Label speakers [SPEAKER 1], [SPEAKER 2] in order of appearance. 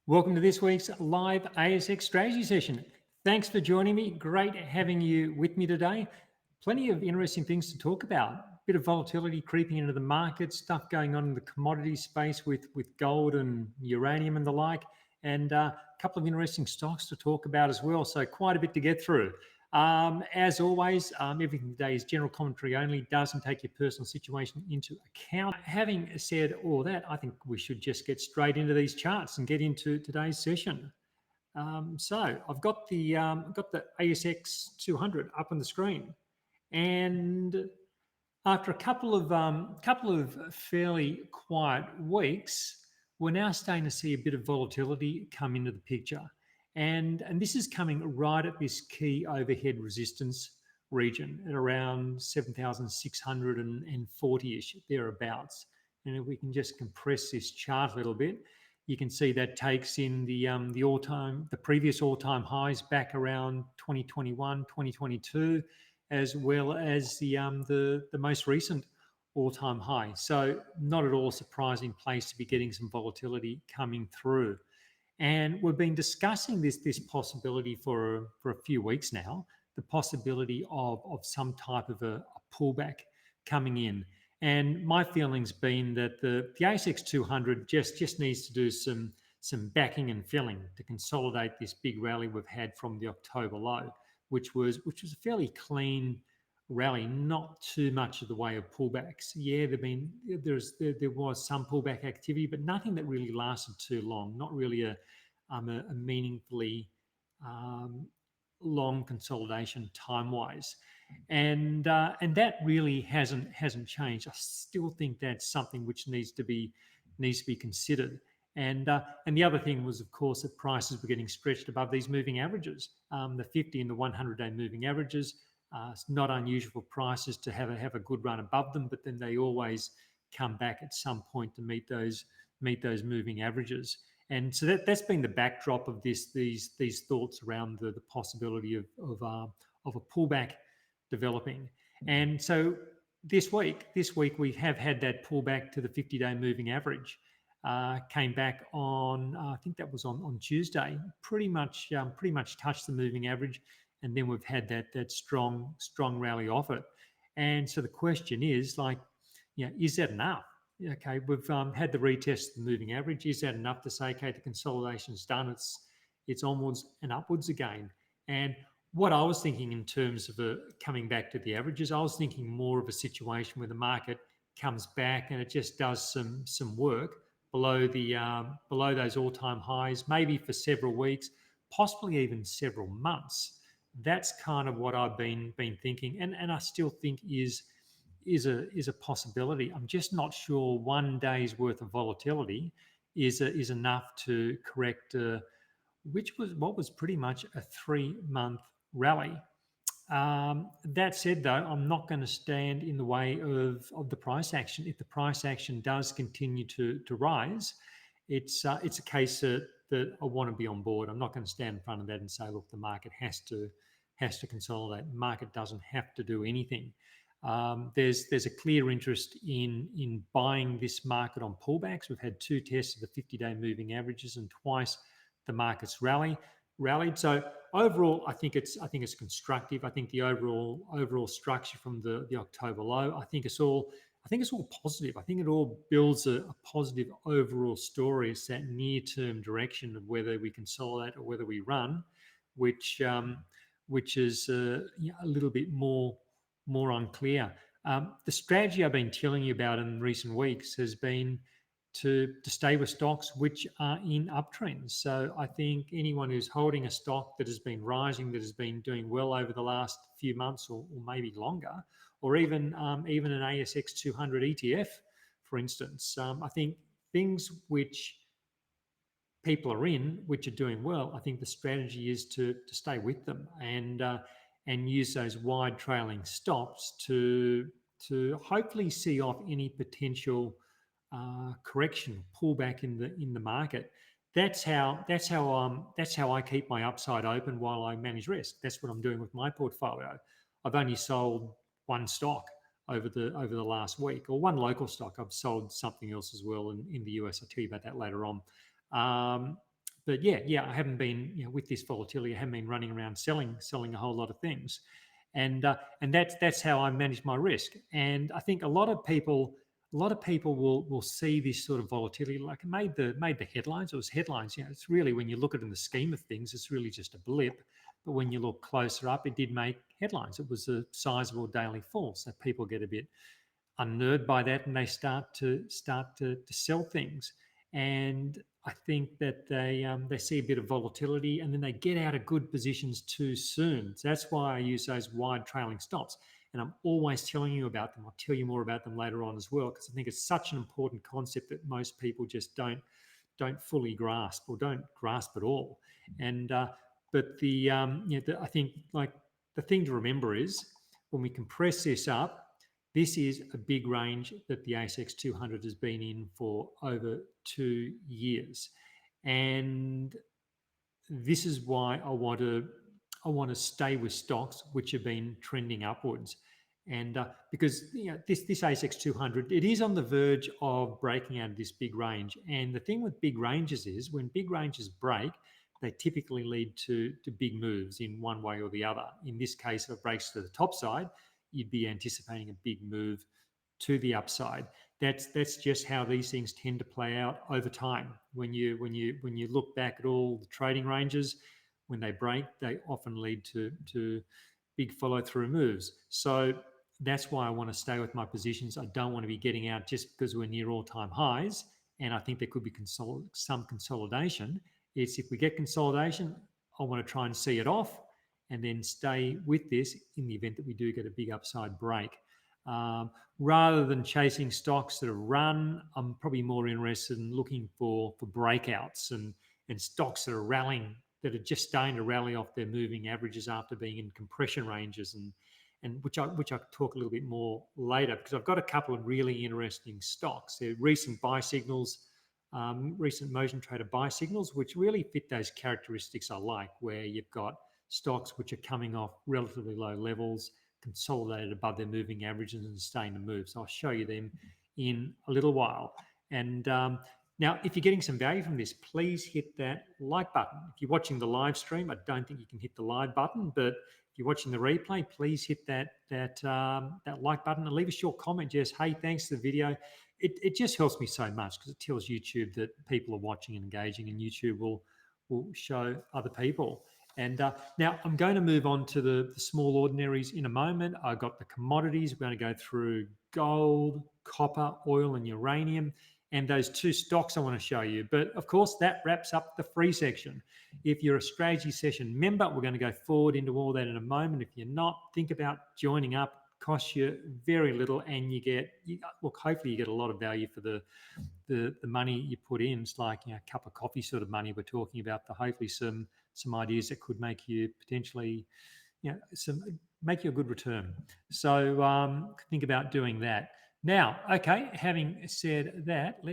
[SPEAKER 1] Welcome to this week's live ASX strategy session. Thanks for joining me. Great having you with me today. Plenty of interesting things to talk about. Bit of volatility creeping into the market, stuff going on in the commodities space with gold and uranium and the like, and a couple of interesting stocks to talk about as well. So quite a bit to get through. As always, everything today is general commentary only, doesn't take your personal situation into account. Having said all that, I think we should just get straight into these charts and get into today's session. So I've got the ASX 200 up on the screen, and after a couple of fairly quiet weeks, we're now starting to see a bit of volatility come into the picture. And this is coming right at this key overhead resistance region at around 7,640-ish, thereabouts. And if we can just compress this chart a little bit, you can see that takes in the previous all-time highs back around 2021, 2022, as well as the most recent all-time high. So not at all a surprising place to be getting some volatility coming through. And we've been discussing this possibility for a few weeks now, the possibility of some type of a pullback coming in. And my feeling's been that the ASX 200 just needs to do some backing and filling to consolidate this big rally we've had from the October low, which was a fairly clean rally, not too much of the way of pullbacks. Yeah, there was some pullback activity, but nothing that really lasted too long. Not really a meaningfully long consolidation time-wise, and that really hasn't changed. I still think that's something which needs to be considered. And the other thing was, of course, that prices were getting stretched above these moving averages, the 50 and the 100-day moving averages. It's not unusual for prices to have a good run above them, but then they always come back at some point to meet those moving averages. And so that's been the backdrop of these thoughts around the possibility of a pullback developing. And so this week we have had that pullback to the 50-day moving average. Came back on, I think that was on Tuesday, pretty much touched the moving average, and then we've had that strong rally off it. And so the question is, is that enough? Okay, we've had the retest of the moving average. Is that enough to say, okay, the consolidation's done, it's onwards and upwards again? And what I was thinking in terms of coming back to the averages, I was thinking more of a situation where the market comes back and it just does some work below those all-time highs, maybe for several weeks, possibly even several months. That's kind of what I've been thinking, and I still think is a possibility. I'm just not sure one day's worth of volatility is enough to correct what was pretty much a 3-month rally. That said, though, I'm not going to stand in the way of the price action. If the price action does continue to rise, it's a case that I want to be on board. I'm not going to stand in front of that and say, look, the market has to consolidate. The market doesn't have to do anything. There's a clear interest in buying this market on pullbacks. We've had 2 tests of the 50-day moving averages, and twice the market's rallied. So overall, I think it's constructive. I think the overall structure from the October low, I think it's all positive. I think it all builds a positive overall story. It's that near-term direction of whether we consolidate or whether we run, which is a little bit more unclear. The strategy I've been telling you about in recent weeks has been to stay with stocks which are in uptrends. So I think anyone who's holding a stock that has been rising, that has been doing well over the last few months or maybe longer, or even an ASX 200 ETF, for instance, I think things which people are in, which are doing well, I think the strategy is to stay with them and use those wide trailing stops to hopefully see off any potential correction, pullback in the market. That's how I keep my upside open while I manage risk. That's what I'm doing with my portfolio. I've only sold one stock over the last week, or one local stock. I've sold something else as well in the US. I'll tell you about that later on. but yeah, I haven't been, with this volatility, I haven't been running around selling a whole lot of things, and that's how I manage my risk. And I think a lot of people will see this sort of volatility like it made the headlines. It was headlines. It's really, when you look at it in the scheme of things, it's really just a blip. But when you look closer up, it did make headlines. It was a sizable daily fall. So people get a bit unnerved by that, and they start to sell things. And I think that they see a bit of volatility, and then they get out of good positions too soon. So that's why I use those wide trailing stops. And I'm always telling you about them. I'll tell you more about them later on as well, because I think it's such an important concept that most people just don't fully grasp, or don't grasp at all. And but I think, like, the thing to remember is, when we compress this up, this is a big range that the ASX 200 has been in for over 2 years, and this is why I want to stay with stocks which have been trending upwards. And because this ASX 200, it is on the verge of breaking out of this big range. And the thing with big ranges is, when big ranges break, they typically lead to big moves in one way or the other. In this case, if it breaks to the top side, you'd be anticipating a big move to the upside. That's just how these things tend to play out over time. When you look back at all the trading ranges, when they break, they often lead to big follow through moves. So that's why I want to stay with my positions. I don't want to be getting out just because we're near all time highs, and I think there could be some consolidation. It's, if we get consolidation, I want to try and see it off, and then stay with this in the event that we do get a big upside break. Rather than chasing stocks that have run, I'm probably more interested in looking for breakouts, and stocks that are rallying, that are just starting to rally off their moving averages after being in compression ranges, and which I talk a little bit more later, because I've got a couple of really interesting stocks. They're recent buy signals, recent motion trader buy signals, which really fit those characteristics I like, where you've got stocks which are coming off relatively low levels, consolidated above their moving averages, and staying to move. So I'll show you them in a little while. And now, if you're getting some value from this, please hit that like button. If you're watching the live stream, I don't think you can hit the like button, but if you're watching the replay, please hit that like button, and leave a short comment. Just, hey, thanks for the video. It just helps me so much, because it tells YouTube that people are watching and engaging, and YouTube will show other people. And now I'm going to move on to the small ordinaries in a moment. I've got the commodities. We're going to go through gold, copper, oil, and uranium, and those two stocks I want to show you. But of course, that wraps up the free section. If you're a strategy session member, we're going to go forward into all that in a moment. If you're not, think about joining up. It costs you very little, and hopefully you get a lot of value for the money you put in. It's like a cup of coffee sort of money we're talking about. Hopefully some ideas that could make you potentially, make you a good return. So think about doing that. Now, okay, having said that,